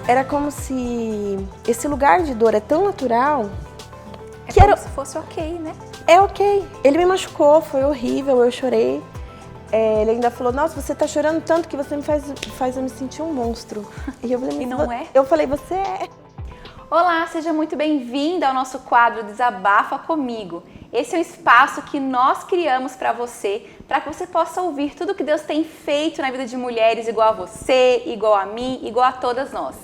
era como se esse lugar de dor é tão natural que como se fosse ok, né? É ok. Ele me machucou, foi horrível, eu chorei. Ele ainda falou, nossa, você tá chorando tanto que você me faz eu me sentir um monstro. E eu falei, e não é? Eu falei, você é. Olá, seja muito bem-vinda ao nosso quadro Desabafa Comigo. Esse é um espaço que nós criamos para que você possa ouvir tudo que Deus tem feito na vida de mulheres igual a você, igual a mim, igual a todas nós.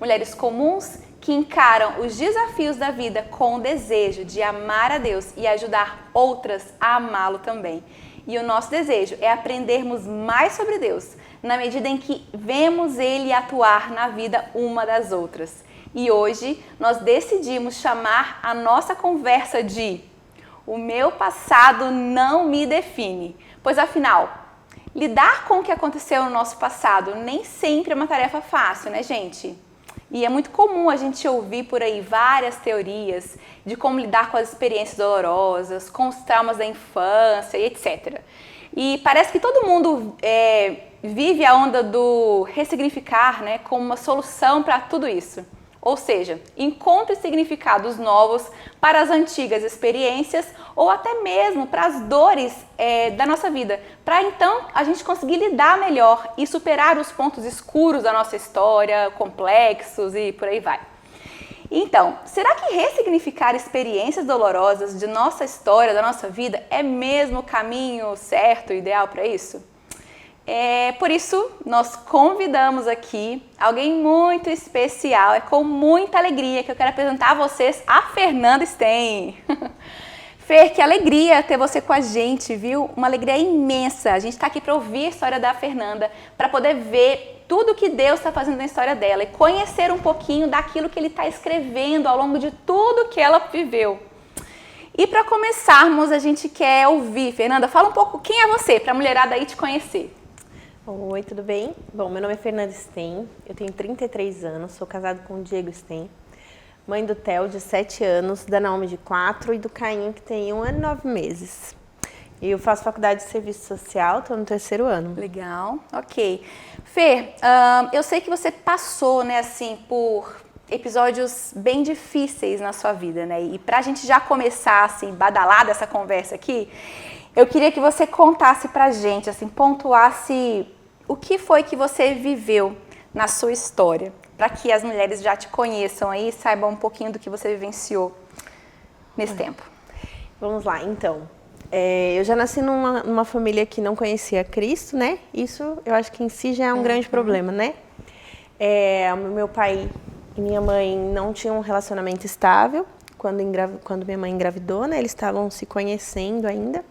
Mulheres comuns que encaram os desafios da vida com o desejo de amar a Deus e ajudar outras a amá-lo também. E o nosso desejo é aprendermos mais sobre Deus, na medida em que vemos Ele atuar na vida uma das outras. E hoje nós decidimos chamar a nossa conversa de O Meu Passado Não Me Define. Pois afinal, lidar com o que aconteceu no nosso passado nem sempre é uma tarefa fácil, né, gente? E é muito comum a gente ouvir por aí várias teorias de como lidar com as experiências dolorosas, com os traumas da infância e etc. E parece que todo mundo vive a onda do ressignificar, né, como uma solução para tudo isso. Ou seja, encontre significados novos para as antigas experiências ou até mesmo para as dores da nossa vida, para então a gente conseguir lidar melhor e superar os pontos escuros da nossa história, complexos e por aí vai. Então, será que ressignificar experiências dolorosas de nossa história, da nossa vida, é mesmo o caminho certo, ideal para isso? Por isso, nós convidamos aqui alguém muito especial. É com muita alegria que eu quero apresentar a vocês a Fernanda Stein. Fer, que alegria ter você com a gente, viu? Uma alegria imensa. A gente está aqui para ouvir a história da Fernanda, para poder ver tudo que Deus está fazendo na história dela e conhecer um pouquinho daquilo que Ele está escrevendo ao longo de tudo que ela viveu. E para começarmos, a gente quer ouvir, Fernanda, fala um pouco quem é você, para a mulherada aí te conhecer. Oi, tudo bem? Bom, meu nome é Fernanda Stein, eu tenho 33 anos, sou casada com o Diego Stein, mãe do Theo, de 7 anos, da Naomi, de 4 e do Caim, que tem 1 ano e 9 meses. E eu faço faculdade de serviço social, estou no 3º ano. Legal, ok. Fer, eu sei que você passou, né, assim, por episódios bem difíceis na sua vida, né? E pra gente já começar, assim, badalada essa conversa aqui, eu queria que você contasse pra gente, assim, pontuasse o que foi que você viveu na sua história, para que as mulheres já te conheçam aí e saibam um pouquinho do que você vivenciou nesse tempo. Vamos lá, então. Eu já nasci numa família que não conhecia Cristo, né? Isso eu acho que em si já é um grande problema, né? Meu pai e minha mãe não tinham um relacionamento estável quando minha mãe engravidou, né? Eles estavam se conhecendo ainda.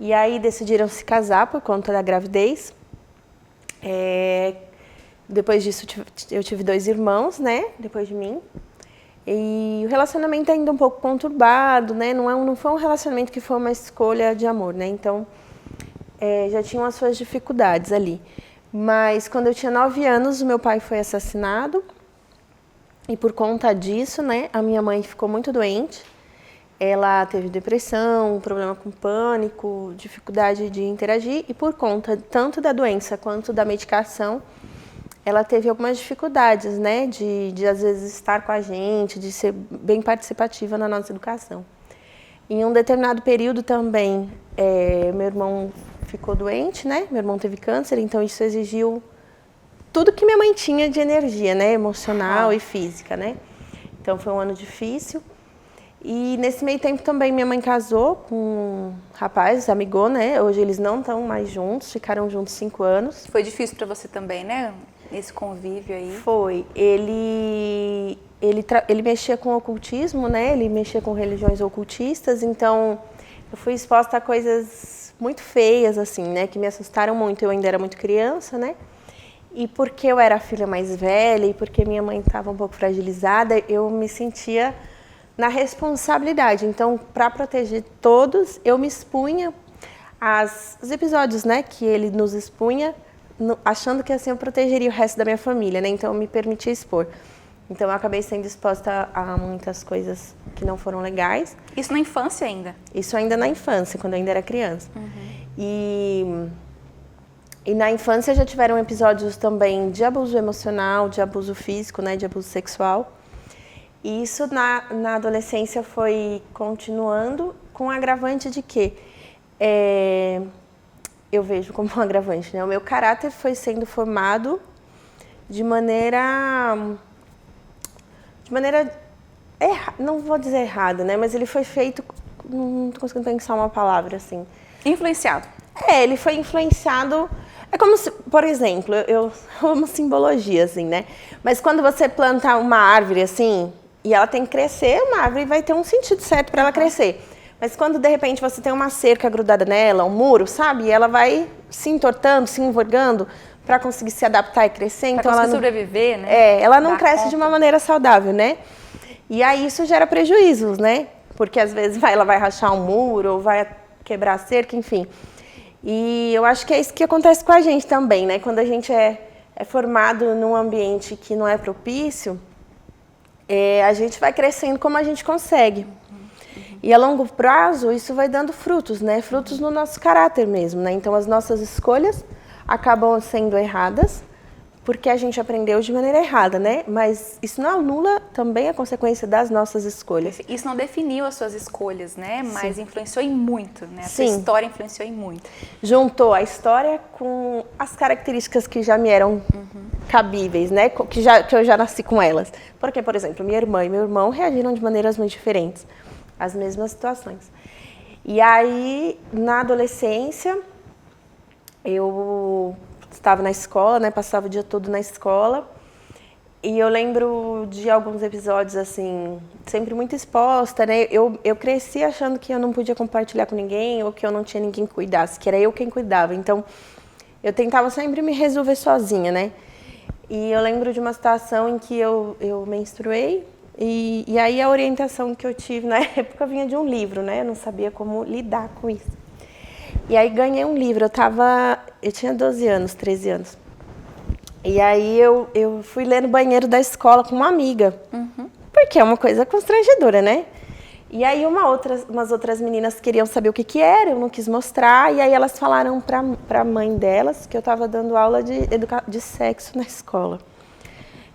E aí decidiram se casar por conta da gravidez. Depois disso eu tive 2 irmãos, né? Depois de mim. E o relacionamento ainda um pouco conturbado, né? Não foi um relacionamento que foi uma escolha de amor, né? Então, já tinham as suas dificuldades ali. Mas quando eu tinha 9 anos, o meu pai foi assassinado. E por conta disso, né? A minha mãe ficou muito doente. Ela teve depressão, problema com pânico, dificuldade de interagir. E por conta tanto da doença quanto da medicação, ela teve algumas dificuldades, né, de às vezes estar com a gente, de ser bem participativa na nossa educação. Em um determinado período também, meu irmão ficou doente, né, meu irmão teve câncer, então isso exigiu tudo que minha mãe tinha de energia, né, emocional e física, né. Então foi um ano difícil. E nesse meio tempo também minha mãe casou com um rapaz, amigou, né, hoje eles não estão mais juntos, ficaram juntos 5 anos. Foi difícil para você também, né? Esse convívio aí? Foi. Ele mexia com ocultismo, né? Ele mexia com religiões ocultistas, então eu fui exposta a coisas muito feias, assim, né? Que me assustaram muito. Eu ainda era muito criança, né? E porque eu era a filha mais velha e porque minha mãe estava um pouco fragilizada, eu me sentia na responsabilidade. Então, para proteger todos, eu me expunha aos episódios, né? Que ele nos expunha, achando que assim eu protegeria o resto da minha família, né? Então eu me permitia expor. Então eu acabei sendo exposta a muitas coisas que não foram legais. Isso na infância ainda? Isso ainda na infância, quando eu ainda era criança. E E na infância já tiveram episódios também de abuso emocional, de abuso físico, né, de abuso sexual. E isso na adolescência foi continuando com o agravante de que eu vejo como um agravante, né? O meu caráter foi sendo formado de maneira não vou dizer errada, né? Mas ele foi feito, não tô conseguindo pensar uma palavra assim. Influenciado. Ele foi influenciado. É como se, por exemplo, eu amo simbologia, assim, né? Mas quando você planta uma árvore assim, e ela tem que crescer, uma árvore vai ter um sentido certo para ela crescer. Mas quando de repente você tem uma cerca grudada nela, um muro, sabe? E ela vai se entortando, se envergando para conseguir se adaptar e crescer. Pra então conseguir ela sobreviver, né? ela não Dar cresce conta. de uma maneira saudável, né? E aí isso gera prejuízos, né? Porque às vezes ela vai rachar um muro ou vai quebrar a cerca, enfim. E eu acho que é isso que acontece com a gente também, né? Quando a gente é formado num ambiente que não é propício, a gente vai crescendo como a gente consegue. E a longo prazo, isso vai dando frutos, né? Frutos no nosso caráter mesmo, né? Então, as nossas escolhas acabam sendo erradas, porque a gente aprendeu de maneira errada, né? Mas isso não anula também a consequência das nossas escolhas. Isso não definiu as suas escolhas, né? Mas influenciou em muito, né? A sua Sim. história influenciou em muito. Juntou a história com as características que já me eram cabíveis, né? Que eu já nasci com elas. Porque, por exemplo, minha irmã e meu irmão reagiram de maneiras muito diferentes às mesmas situações. E aí, na adolescência, eu estava na escola, né? Passava o dia todo na escola. E eu lembro de alguns episódios, assim, sempre muito exposta, né? Eu cresci achando que eu não podia compartilhar com ninguém ou que eu não tinha ninguém que cuidasse, que era eu quem cuidava. Então, eu tentava sempre me resolver sozinha, né? E eu lembro de uma situação em que eu menstruei e aí a orientação que eu tive na época vinha de um livro, né? Eu não sabia como lidar com isso. E aí ganhei um livro, eu tinha 12 anos, 13 anos. E aí eu fui ler no banheiro da escola com uma amiga, porque é uma coisa constrangedora, né? E aí umas outras meninas queriam saber o que era, eu não quis mostrar, e aí elas falaram pra mãe delas que eu estava dando aula de sexo na escola.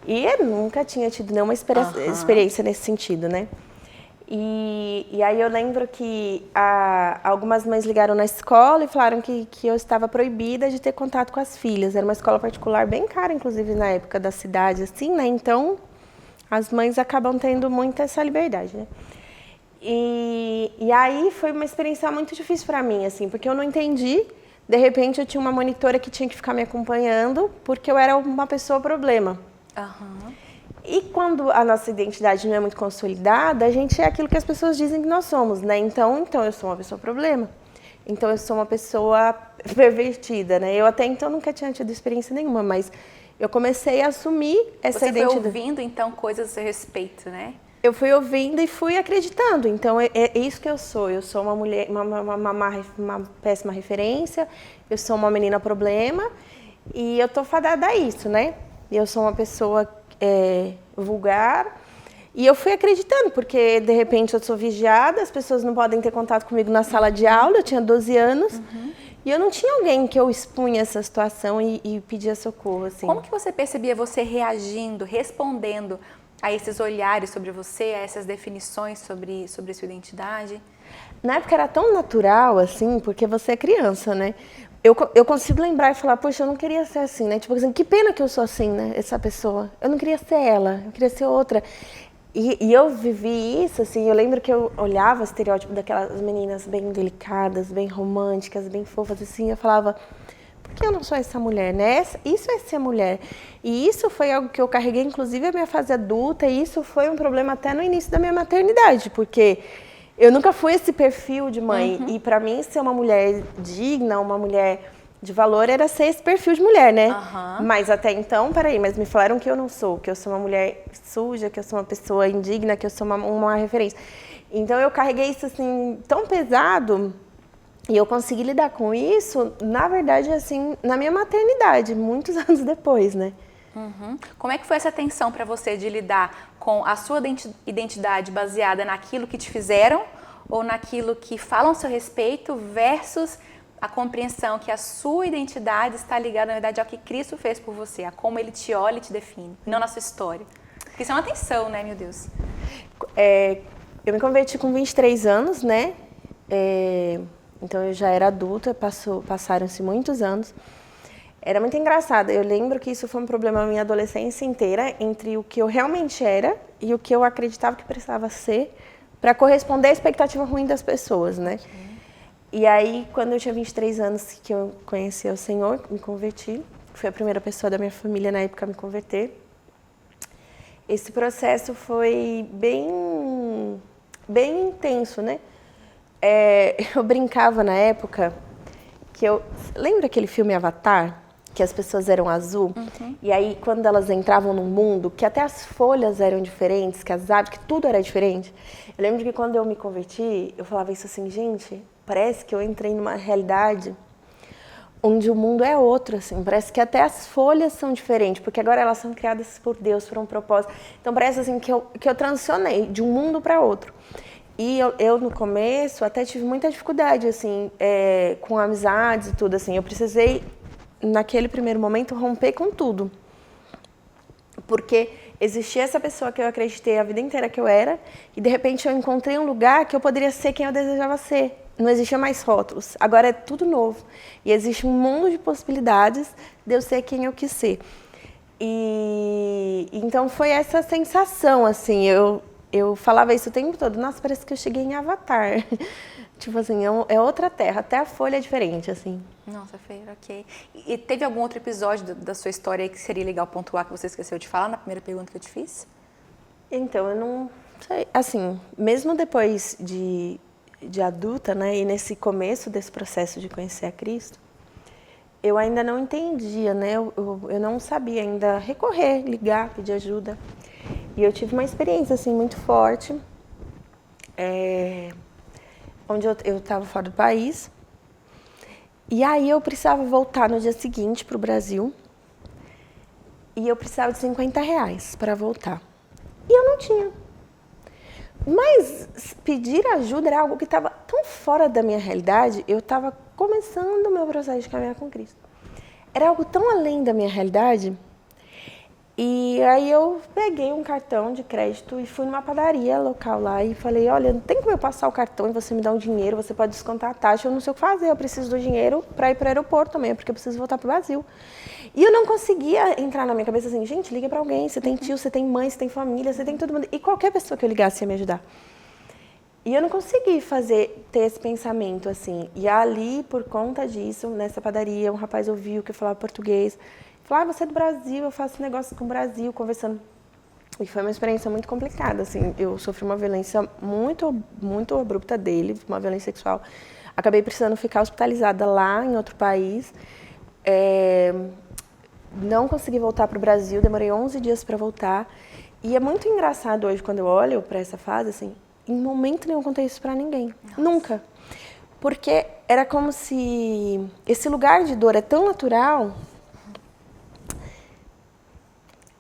E eu nunca tinha tido nenhuma experiência nesse sentido, né? E aí eu lembro que algumas mães ligaram na escola e falaram que eu estava proibida de ter contato com as filhas. Era uma escola particular bem cara, inclusive na época da cidade, assim, né? Então, as mães acabam tendo muita essa liberdade, né? E aí foi uma experiência muito difícil para mim, assim, porque eu não entendi. De repente eu tinha uma monitora que tinha que ficar me acompanhando porque eu era uma pessoa problema. E quando a nossa identidade não é muito consolidada, a gente é aquilo que as pessoas dizem que nós somos, né? Então eu sou uma pessoa problema. Então eu sou uma pessoa pervertida, né? Eu até então nunca tinha tido experiência nenhuma, mas eu comecei a assumir essa identidade. Você foi ouvindo, então, coisas a seu respeito, né? Eu fui ouvindo e fui acreditando. Então, é isso que eu sou. Eu sou uma mulher, uma péssima referência. Eu sou uma menina problema. E eu tô fadada a isso, né? Eu sou uma pessoa vulgar. E eu fui acreditando, porque, de repente, eu sou vigiada. As pessoas não podem ter contato comigo na sala de aula. Eu tinha 12 anos. E eu não tinha alguém que eu expunha essa situação e pedia socorro, assim. Como que você percebia você reagindo, respondendo a esses olhares sobre você, a essas definições sobre sua identidade? Na época era tão natural, assim, porque você é criança, né? Eu consigo lembrar e falar, poxa, eu não queria ser assim, né? Tipo assim, que pena que eu sou assim, né? Essa pessoa. Eu não queria ser ela, eu queria ser outra. E eu vivi isso, assim, eu lembro que eu olhava o estereótipo daquelas meninas bem delicadas, bem românticas, bem fofas, assim, eu falava, por que eu não sou essa mulher, né? Isso é ser mulher. E isso foi algo que eu carreguei, inclusive, a minha fase adulta, e isso foi um problema até no início da minha maternidade, porque eu nunca fui esse perfil de mãe, e pra mim ser uma mulher digna, uma mulher de valor, era ser esse perfil de mulher, né? Mas até então, peraí, mas me falaram que eu não sou, que eu sou uma mulher suja, que eu sou uma pessoa indigna, que eu sou uma referência. Então eu carreguei isso assim, tão pesado, e eu consegui lidar com isso, na verdade, assim, na minha maternidade, muitos anos depois, né? Como é que foi essa tensão para você de lidar com a sua identidade baseada naquilo que te fizeram ou naquilo que falam a seu respeito versus a compreensão que a sua identidade está ligada, na verdade, ao que Cristo fez por você, a como Ele te olha e te define, não na sua história. Porque isso é uma tensão, né, meu Deus? Eu me converti com 23 anos, né? Então eu já era adulta, passaram-se muitos anos. Era muito engraçado. Eu lembro que isso foi um problema na minha adolescência inteira, entre o que eu realmente era e o que eu acreditava que precisava ser para corresponder à expectativa ruim das pessoas, né? E aí, quando eu tinha 23 anos que eu conheci o Senhor, me converti. Fui a primeira pessoa da minha família na época a me converter. Esse processo foi bem intenso, né? Eu brincava na época que lembra aquele filme Avatar? Que as pessoas eram azul? Uhum. E aí, quando elas entravam no mundo, que até as folhas eram diferentes, que as árvores, que tudo era diferente. Eu lembro que quando eu me converti, eu falava isso assim, gente, parece que eu entrei numa realidade onde o mundo é outro, assim. Parece que até as folhas são diferentes, porque agora elas são criadas por Deus, por um propósito. Então, parece assim que eu transicionei de um mundo para outro. E eu, no começo, até tive muita dificuldade, assim, com amizades e tudo, assim. Eu precisei, naquele primeiro momento, romper com tudo. Porque existia essa pessoa que eu acreditei a vida inteira que eu era, e de repente eu encontrei um lugar que eu poderia ser quem eu desejava ser. Não existia mais rótulos. Agora é tudo novo. E existe um mundo de possibilidades de eu ser quem eu quis ser. E então foi essa sensação, assim, eu falava isso o tempo todo. Nossa, parece que eu cheguei em Avatar. Tipo assim, é outra terra, até a folha é diferente, assim. Nossa, Feira, ok. E teve algum outro episódio da sua história aí que seria legal pontuar que você esqueceu de falar na primeira pergunta que eu te fiz? Então, eu não sei. Assim, mesmo depois de adulta, né, e nesse começo desse processo de conhecer a Cristo, eu ainda não entendia, né, eu não sabia ainda recorrer, ligar, pedir ajuda. E eu tive uma experiência, assim, muito forte, onde eu estava fora do país. E aí eu precisava voltar no dia seguinte para o Brasil. E eu precisava de R$50 para voltar. E eu não tinha. Mas pedir ajuda era algo que estava tão fora da minha realidade. Eu estava começando o meu processo de caminhar com Cristo. Era algo tão além da minha realidade. E aí eu peguei um cartão de crédito e fui numa padaria local lá e falei, olha, não tem como eu passar o cartão e você me dar um dinheiro, você pode descontar a taxa, eu não sei o que fazer, eu preciso do dinheiro para ir para o aeroporto também, porque eu preciso voltar para o Brasil. E eu não conseguia entrar na minha cabeça assim, gente, liga para alguém, você tem tio, você tem mãe, você tem família, você tem todo mundo, e qualquer pessoa que eu ligasse ia me ajudar. E eu não consegui ter esse pensamento assim. E ali, por conta disso, nessa padaria, um rapaz ouviu que eu falava português. Falou, você é do Brasil, eu faço negócio com o Brasil, conversando. E foi uma experiência muito complicada, assim. Eu sofri uma violência muito abrupta dele, uma violência sexual. Acabei precisando ficar hospitalizada lá, em outro país. Não consegui voltar para o Brasil, demorei 11 dias para voltar. E é muito engraçado hoje, quando eu olho para essa fase, assim, em momento nenhum eu contei isso para ninguém. Nossa. Nunca. Porque era como se esse lugar de dor é tão natural...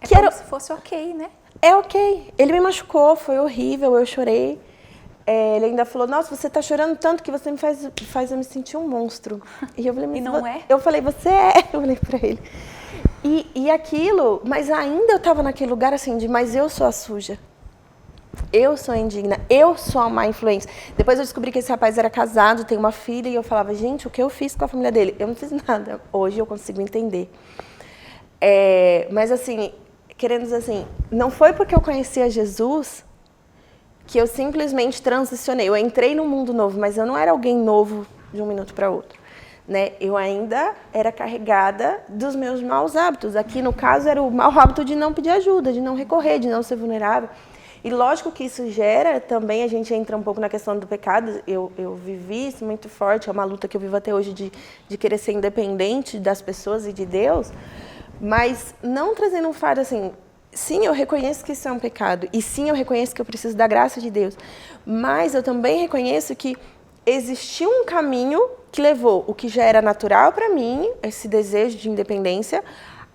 É como se fosse ok, né? É ok. Ele me machucou, foi horrível, eu chorei. Ele ainda falou, nossa, você tá chorando tanto que você me faz eu me sentir um monstro. E eu falei, mas não é? Eu falei, você é. Eu falei pra ele. E aquilo, mas ainda eu tava naquele lugar assim, mas eu sou a suja. Eu sou a indigna, eu sou a má influência. Depois eu descobri que esse rapaz era casado, tem uma filha, e eu falava, gente, o que eu fiz com a família dele? Eu não fiz nada. Hoje eu consigo entender. Mas assim... Querendo dizer assim, não foi porque eu conhecia Jesus que eu simplesmente transicionei. Eu entrei num mundo novo, mas eu não era alguém novo de um minuto para outro, né? Eu ainda era carregada dos meus maus hábitos. Aqui, no caso, era o mau hábito de não pedir ajuda, de não recorrer, de não ser vulnerável. E lógico que isso gera também, a gente entra um pouco na questão do pecado. Eu vivi isso muito forte, é uma luta que eu vivo até hoje de querer ser independente das pessoas e de Deus. Mas não trazendo um fardo assim, sim, eu reconheço que isso é um pecado, e sim, eu reconheço que eu preciso da graça de Deus, mas eu também reconheço que existiu um caminho que levou o que já era natural para mim, esse desejo de independência,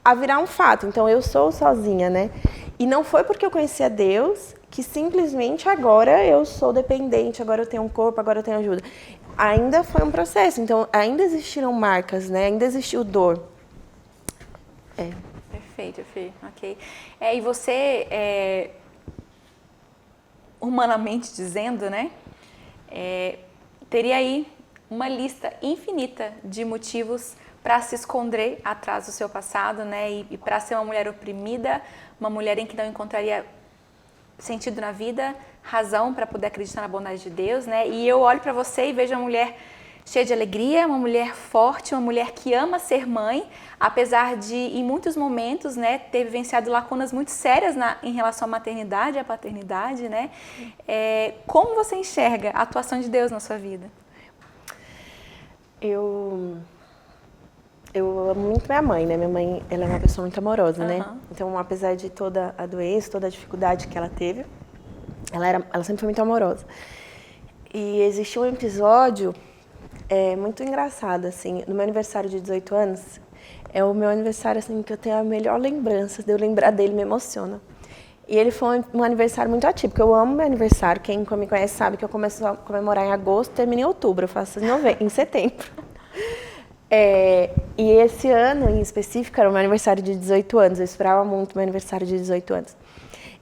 a virar um fato. Então, eu sou sozinha, né? E não foi porque eu conhecia Deus que simplesmente agora eu sou dependente, agora eu tenho um corpo, agora eu tenho ajuda. ainda foi um processo. Então, ainda existiram marcas, né? Ainda existiu dor. Perfeito, ok. E você, humanamente dizendo, né? Teria aí uma lista infinita de motivos para se esconder atrás do seu passado, né? E para ser uma mulher oprimida, uma mulher em que não encontraria sentido na vida, razão para poder acreditar na bondade de Deus, né? E eu olho para você e vejo uma mulher cheia de alegria, uma mulher forte, uma mulher que ama ser mãe, apesar de, em muitos momentos, né, ter vivenciado lacunas muito sérias em relação à maternidade e à paternidade, né? Como você enxerga a atuação de Deus na sua vida? Eu amo muito minha mãe, né? Minha mãe, ela é uma pessoa muito amorosa, né? Então, apesar de toda a doença, toda a dificuldade que ela teve, ela sempre foi muito amorosa. E existiu um episódio muito engraçado, assim, no meu aniversário de 18 anos, é o meu aniversário, assim, que eu tenho a melhor lembrança, de eu lembrar dele me emociona. E ele foi um aniversário muito atípico. Eu amo meu aniversário, quem me conhece sabe que eu começo a comemorar em agosto, termino em outubro, eu faço em setembro. E esse ano, em específico, era o meu aniversário de 18 anos, eu esperava muito meu aniversário de 18 anos.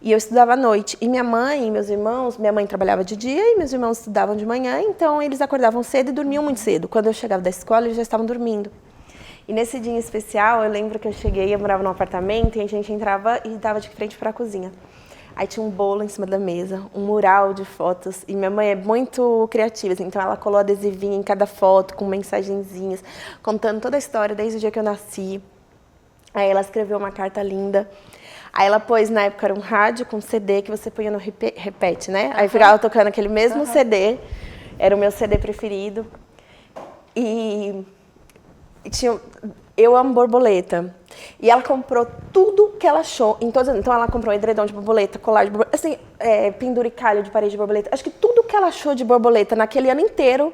E eu estudava à noite. E minha mãe e meus irmãos, minha mãe trabalhava de dia e meus irmãos estudavam de manhã, então eles acordavam cedo e dormiam muito cedo. Quando eu chegava da escola, eles já estavam dormindo. E nesse dia em especial, eu lembro que eu cheguei, eu morava num apartamento e a gente entrava e dava de frente para a cozinha. Aí tinha um bolo em cima da mesa, um mural de fotos. E minha mãe é muito criativa, assim, então ela colou adesivinho em cada foto, com mensagenzinhas, contando toda a história desde o dia que eu nasci. Aí ela escreveu uma carta linda. Aí ela pôs, na época, era um rádio com CD que você punha no repete, né? Aí ficava tocando aquele mesmo CD, era o meu CD preferido. E tinha... Eu amo borboleta. E ela comprou tudo que ela achou. Então ela comprou edredom de borboleta, colar de borboleta, assim, penduricalho de parede de borboleta. Acho que tudo que ela achou de borboleta naquele ano inteiro,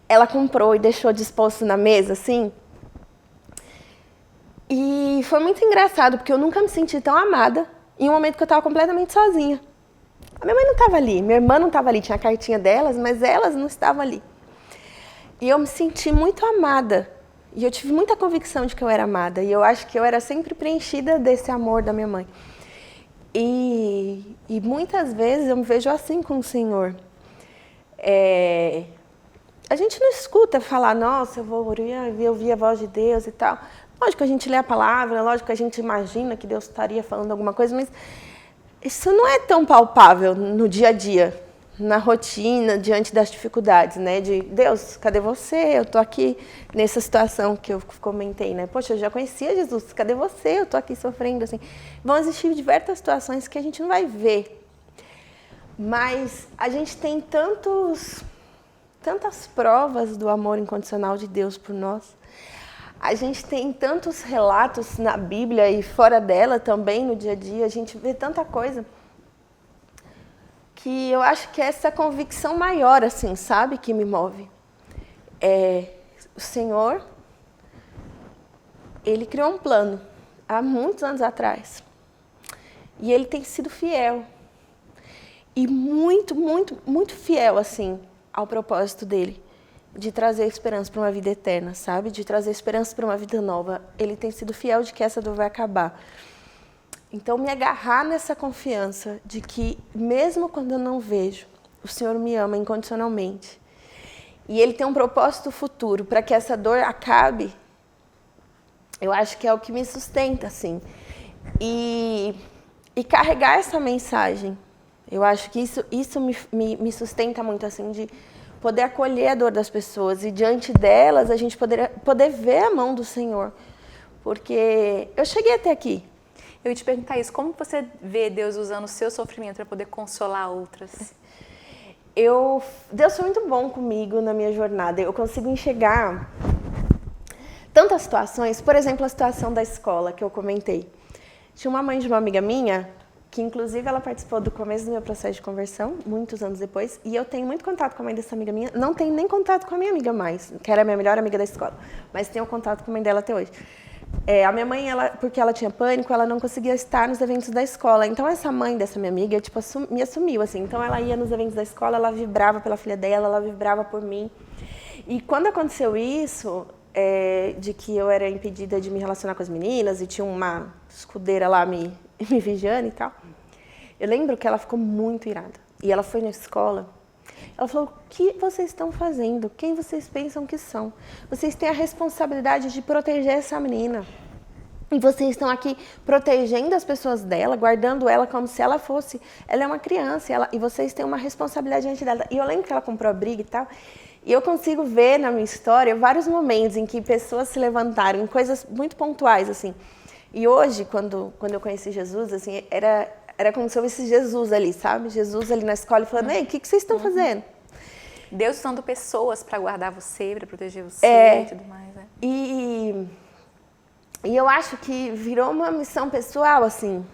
ela comprou e deixou disposto na mesa, assim. E foi muito engraçado, porque eu nunca me senti tão amada em um momento que eu estava completamente sozinha. A minha mãe não estava ali, minha irmã não estava ali, tinha a cartinha delas, mas elas não estavam ali. E eu me senti muito amada. E eu tive muita convicção de que eu era amada. E eu acho que eu era sempre preenchida desse amor da minha mãe. E muitas vezes eu me vejo assim com o Senhor. A gente não escuta falar, nossa, eu vou ouvir a voz de Deus e tal. Lógico que a gente lê a palavra, lógico que a gente imagina que Deus estaria falando alguma coisa, mas isso não é tão palpável no dia a dia, na rotina, diante das dificuldades, né? De Deus, cadê você? Eu tô aqui nessa situação que eu comentei, né? Poxa, eu já conhecia Jesus, cadê você? Eu tô aqui sofrendo, assim. Vão existir diversas situações que a gente não vai ver, mas a gente tem tantas provas do amor incondicional de Deus por nós. A gente tem tantos relatos na Bíblia e fora dela também, no dia a dia, a gente vê tanta coisa que eu acho que é essa convicção maior, assim, sabe, que me move. O Senhor, Ele criou um plano há muitos anos atrás e Ele tem sido fiel e muito, muito, muito fiel, assim, ao propósito dEle. De trazer esperança para uma vida eterna, sabe? De trazer esperança para uma vida nova. Ele tem sido fiel de que essa dor vai acabar. Então, me agarrar nessa confiança de que, mesmo quando eu não vejo, o Senhor me ama incondicionalmente. E Ele tem um propósito futuro para que essa dor acabe. Eu acho que é o que me sustenta, assim. E carregar essa mensagem. Eu acho que isso me sustenta muito, assim, de poder acolher a dor das pessoas e diante delas a gente poder ver a mão do Senhor. Porque eu cheguei até aqui. Eu ia te perguntar isso, como você vê Deus usando o seu sofrimento para poder consolar outras? Deus foi muito bom comigo na minha jornada. Eu consigo enxergar tantas situações, por exemplo, a situação da escola que eu comentei. Tinha uma mãe de uma amiga minha que inclusive ela participou do começo do meu processo de conversão, muitos anos depois, e eu tenho muito contato com a mãe dessa amiga minha, não tenho nem contato com a minha amiga mais, que era a minha melhor amiga da escola, mas tenho contato com a mãe dela até hoje. A minha mãe, porque ela tinha pânico, ela não conseguia estar nos eventos da escola, então essa mãe dessa minha amiga, tipo, me assumiu, assim, então ela ia nos eventos da escola, ela vibrava pela filha dela, ela vibrava por mim, E quando aconteceu isso, de que eu era impedida de me relacionar com as meninas e tinha uma escudeira lá me vigiando e tal, eu lembro que ela ficou muito irada. E ela foi na escola, ela falou, o que vocês estão fazendo? Quem vocês pensam que são? Vocês têm a responsabilidade de proteger essa menina. E vocês estão aqui protegendo as pessoas dela, guardando ela como se ela fosse... Ela é uma criança e vocês têm uma responsabilidade diante dela. E eu lembro que ela comprou a briga e tal. E eu consigo ver na minha história vários momentos em que pessoas se levantaram em coisas muito pontuais, assim. E hoje, quando eu conheci Jesus, assim, era como se eu visse Jesus ali, sabe? Jesus ali na escola falando, ei, o que vocês estão fazendo? Deus usando pessoas para guardar você, para proteger você e tudo mais, né? E eu acho que virou uma missão pessoal, assim,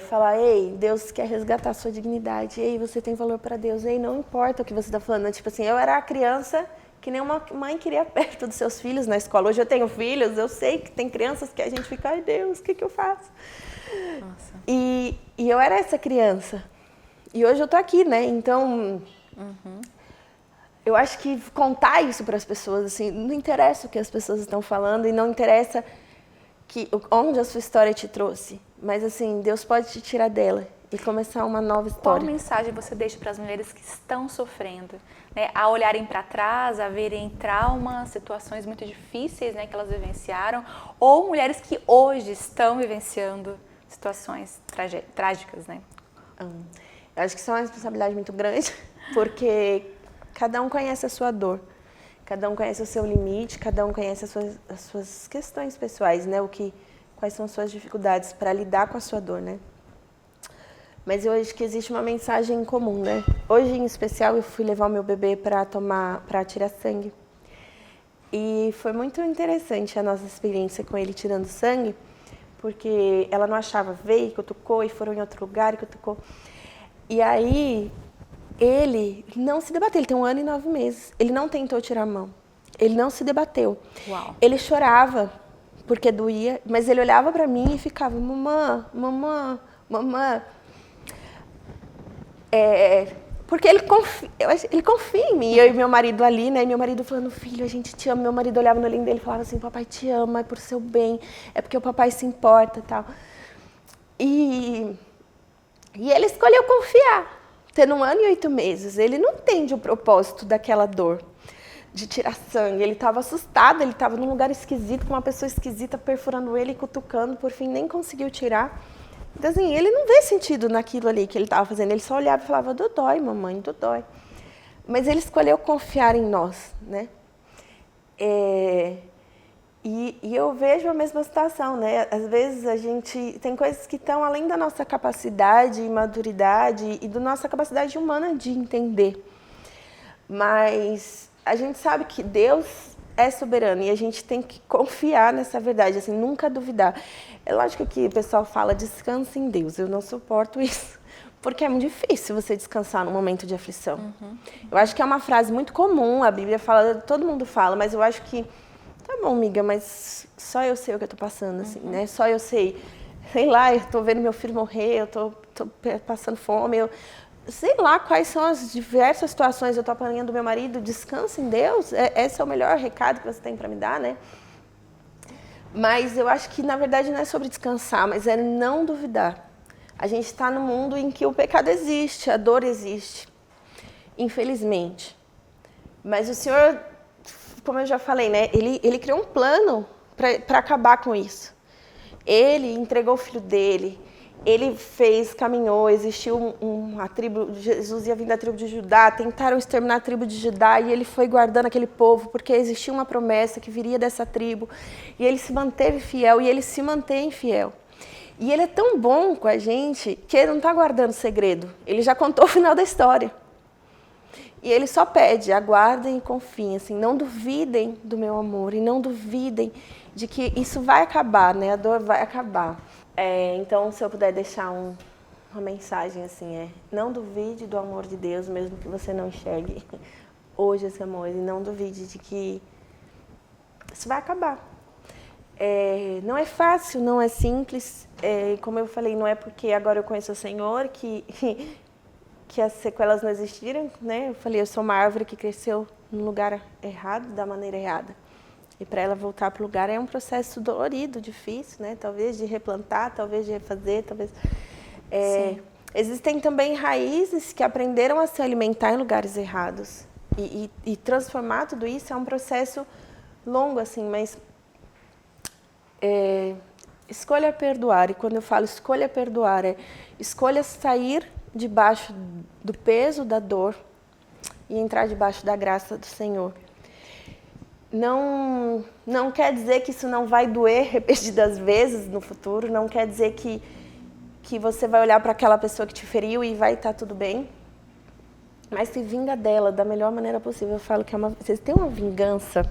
falar, ei, Deus quer resgatar a sua dignidade, ei, você tem valor para Deus, ei, não importa o que você está falando. Tipo assim, eu era a criança que nenhuma mãe queria perto dos seus filhos na escola. Hoje eu tenho filhos, eu sei que tem crianças que a gente fica, ai Deus, o que eu faço? Nossa. E eu era essa criança. E hoje eu tô aqui, né? Então... Eu acho que contar isso para as pessoas, assim, não interessa o que as pessoas estão falando e não interessa onde a sua história te trouxe. Mas, assim, Deus pode te tirar dela e começar uma nova história. Qual mensagem você deixa para as mulheres que estão sofrendo? Né? A olharem para trás, a verem traumas, situações muito difíceis, né, que elas vivenciaram, ou mulheres que hoje estão vivenciando situações trágicas, né? Eu acho que isso é uma responsabilidade muito grande, porque... Cada um conhece a sua dor, cada um conhece o seu limite, cada um conhece as suas questões pessoais, né? Quais são as suas dificuldades para lidar com a sua dor, né? Mas eu acho que existe uma mensagem em comum, né? Hoje, em especial, eu fui levar o meu bebê para tirar sangue. E foi muito interessante a nossa experiência com ele tirando sangue, porque ela não achava, veio, cutucou, e foram em outro lugar, e cutucou. E aí... Ele não se debateu, ele tem 1 ano e 9 meses. Ele não tentou tirar a mão. Ele não se debateu. Uau. Ele chorava porque doía, mas ele olhava para mim e ficava, mamã, mamã, mamã. Porque ele confia em mim. Eu e meu marido ali, né? E meu marido falando, filho, a gente te ama. Meu marido olhava no olhinho dele e falava assim, papai te ama, é por seu bem, é porque o papai se importa e tal. E ele escolheu confiar. Tendo 1 ano e 8 meses, ele não entende o propósito daquela dor de tirar sangue. Ele estava assustado, ele estava num lugar esquisito, com uma pessoa esquisita perfurando ele e cutucando, por fim nem conseguiu tirar. Então, assim, ele não vê sentido naquilo ali que ele estava fazendo. Ele só olhava e falava, dodói, mamãe, dodói. Mas ele escolheu confiar em nós, né? E eu vejo a mesma situação, né? Às vezes a gente tem coisas que estão além da nossa capacidade e maturidade e da nossa capacidade humana de entender. Mas a gente sabe que Deus é soberano e a gente tem que confiar nessa verdade, assim, nunca duvidar. É lógico que o pessoal fala, descansa em Deus. Eu não suporto isso, porque é muito difícil você descansar num momento de aflição. Eu acho que é uma frase muito comum, a Bíblia fala, todo mundo fala, mas eu acho que tá bom, amiga, mas só eu sei o que eu tô passando, assim, né? Só eu sei lá, eu tô vendo meu filho morrer, eu tô passando fome, sei lá quais são as diversas situações, eu tô apanhando meu marido, descansa em Deus, esse é o melhor recado que você tem para me dar, né? Mas eu acho que, na verdade, não é sobre descansar, mas é não duvidar. A gente está num mundo em que o pecado existe, a dor existe, infelizmente. Mas o Senhor... Como eu já falei, né? Ele criou um plano para acabar com isso. Ele entregou o filho dele, ele caminhou, existiu uma tribo, Jesus ia vir da tribo de Judá, tentaram exterminar a tribo de Judá e ele foi guardando aquele povo, porque existia uma promessa que viria dessa tribo. E ele se manteve fiel e ele se mantém fiel. E ele é tão bom com a gente que ele não está guardando segredo, ele já contou o final da história. E ele só pede, aguardem e confiem, assim, não duvidem do meu amor e não duvidem de que isso vai acabar, né? A dor vai acabar. Então, se eu puder deixar uma mensagem, assim, não duvide do amor de Deus, mesmo que você não enxergue hoje esse amor, e não duvide de que isso vai acabar. Não é fácil, não é simples, como eu falei, não é porque agora eu conheço o Senhor que que as sequelas não existiram, né? Eu falei, eu sou uma árvore que cresceu no lugar errado, da maneira errada. E para ela voltar para o lugar é um processo dolorido, difícil, né? Talvez de replantar, talvez de refazer, talvez... Existem também raízes que aprenderam a se alimentar em lugares errados. E transformar tudo isso é um processo longo, assim, mas... escolha perdoar. E quando eu falo escolha perdoar, escolha sair debaixo do peso da dor e entrar debaixo da graça do Senhor. Não quer dizer que isso não vai doer repetidas vezes no futuro, não quer dizer que você vai olhar para aquela pessoa que te feriu e vai estar tudo bem, mas se vinga dela da melhor maneira possível. Eu falo que vocês têm uma vingança,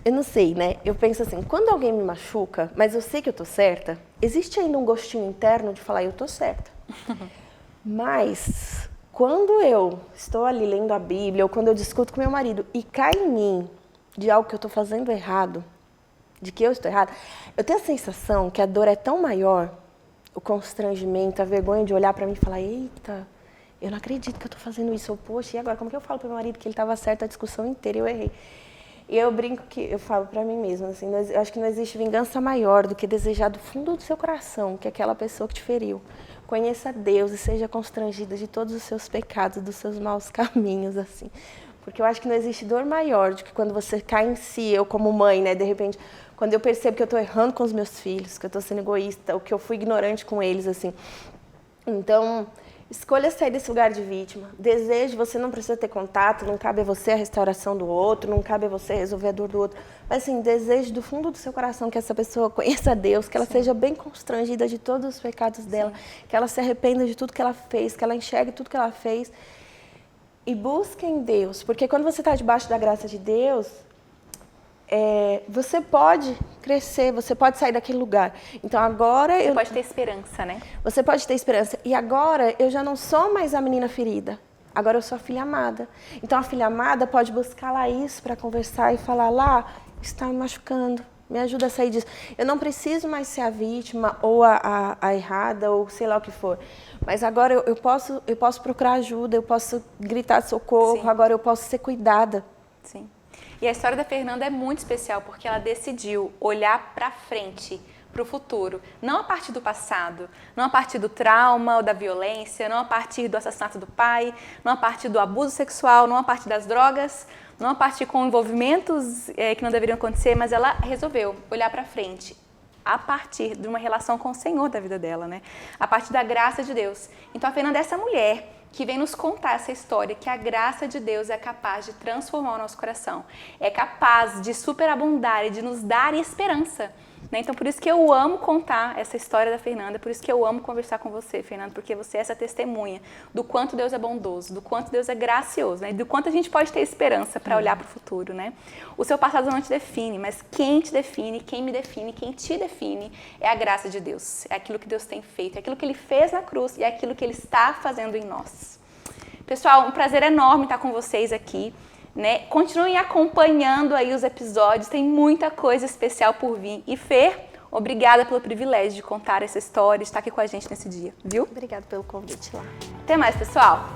eu não sei, né? Eu penso assim, quando alguém me machuca, mas eu sei que eu tô certa, existe ainda um gostinho interno de falar, eu tô certa. Mas quando eu estou ali lendo a Bíblia, ou quando eu discuto com meu marido e cai em mim de algo que eu estou fazendo errado, de que eu estou errada, eu tenho a sensação que a dor é tão maior, o constrangimento, a vergonha de olhar para mim e falar, eita, eu não acredito que eu estou fazendo isso, ou poxa, e agora, como que eu falo para meu marido que ele estava certo a discussão inteira e eu errei? E eu brinco que, eu falo para mim mesma, assim, eu acho que não existe vingança maior do que desejar do fundo do seu coração que aquela pessoa que te feriu conheça Deus e seja constrangida de todos os seus pecados, dos seus maus caminhos, assim. Porque eu acho que não existe dor maior do que quando você cai em si, eu como mãe, né, de repente, quando eu percebo que eu estou errando com os meus filhos, que eu estou sendo egoísta, ou que eu fui ignorante com eles, assim. Então, escolha sair desse lugar de vítima. Desejo, você não precisa ter contato, não cabe a você a restauração do outro, não cabe a você resolver a dor do outro. Mas, assim, desejo do fundo do seu coração que essa pessoa conheça a Deus, que ela seja bem constrangida de todos os pecados dela, que ela se arrependa de tudo que ela fez, que ela enxergue tudo que ela fez. E busque em Deus, porque quando você está debaixo da graça de Deus, você pode crescer, você pode sair daquele lugar. Então agora você pode ter esperança, né? Você pode ter esperança. E agora eu já não sou mais a menina ferida. Agora eu sou a filha amada. Então a filha amada pode buscar lá isso para conversar e falar, lá, está me machucando, me ajuda a sair disso. Eu não preciso mais ser a vítima ou a errada ou sei lá o que for. Mas agora eu posso procurar ajuda, eu posso gritar socorro, agora eu posso ser cuidada. Sim. E a história da Fernanda é muito especial porque ela decidiu olhar para frente, para o futuro, não a partir do passado, não a partir do trauma ou da violência, não a partir do assassinato do pai, não a partir do abuso sexual, não a partir das drogas, não a partir com envolvimentos que não deveriam acontecer, mas ela resolveu olhar para frente a partir de uma relação com o Senhor da vida dela, né? A partir da graça de Deus. Então a Fernanda é essa mulher que vem nos contar essa história, que a graça de Deus é capaz de transformar o nosso coração, é capaz de superabundar e de nos dar esperança. Né? Então, por isso que eu amo contar essa história da Fernanda, por isso que eu amo conversar com você, Fernanda, porque você é essa testemunha do quanto Deus é bondoso, do quanto Deus é gracioso, né? Do quanto a gente pode ter esperança para olhar para o futuro. Né? O seu passado não te define, mas quem te define, quem me define, quem te define é a graça de Deus, é aquilo que Deus tem feito, é aquilo que Ele fez na cruz e é aquilo que Ele está fazendo em nós. Pessoal, um prazer enorme estar com vocês aqui. Né? Continuem acompanhando aí os episódios, tem muita coisa especial por vir. E Fê, obrigada pelo privilégio de contar essa história, de estar aqui com a gente nesse dia, viu? Obrigada pelo convite lá. Até mais, pessoal!